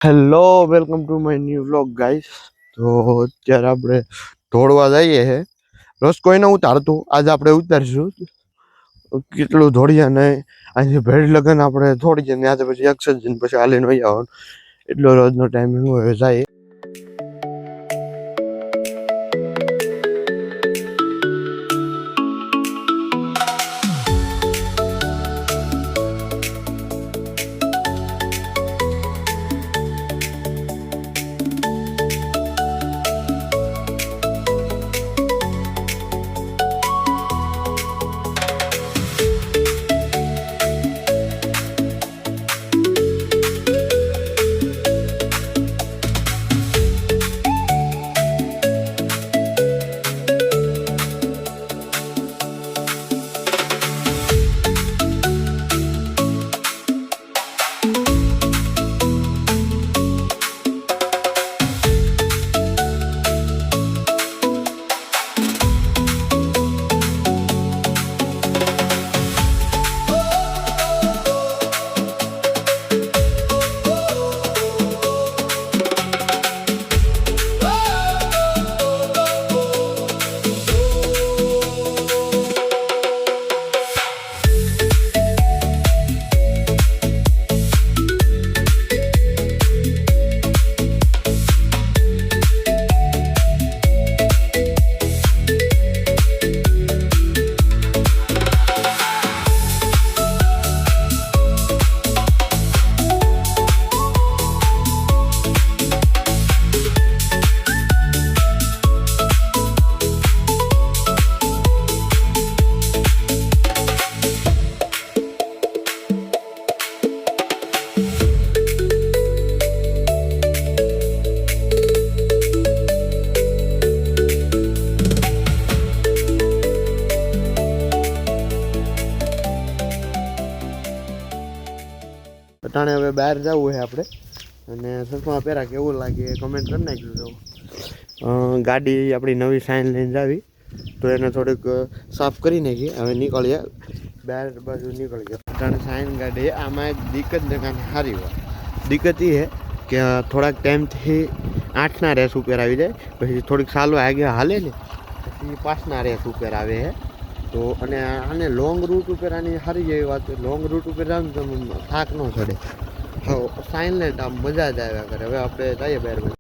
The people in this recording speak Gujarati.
Hello welcome to my new vlog guys. તો અત્યારે આપણે દોડવા જઈએ છે. રોજ કોઈને ઉતારતું, આજે આપણે ઉતારીશું. કેટલું દોડ્યા નહીં, અહીંથી ભેડ લગન આપણે થોડી જાય ત્યાં પછી એક્સરસાઇઝ પછી હાલીને વહી આવવાનું. એટલો રોજનો ટાઈમિંગ હોય જાય. અટાણે હવે બહાર જવું છે આપણે, અને સસમા પહેરા કેવું લાગે કમેન્ટ કરી નાખ્યું. તો ગાડી આપણી નવી સાઇન લઈને જાવી, તો એને થોડીક સાફ કરી નાખી. હવે નીકળીએ બહાર બાજુ નીકળીએ. અટાણે સાઇન ગાડી આમાં એક દિક્કત દેખાને સારી હોય. દિક્કત એ છે કે થોડાક ટાઈમથી 8ના રેસ ઉપર આવી જાય, પછી થોડીક સાલો આગળ હાલે ને પછી 5ના રેસ ઉપર આવે છે. તો અને આને લોંગ રૂટ ઉપર આની સારી જેવી વાત, લોંગ રૂટ ઉપર જાવ ને તો થાક ન ચડે. હા, સાઇલેન્ટ આમ મજા જ આવ્યા કરે. હવે આપણે જઈએ બહાર.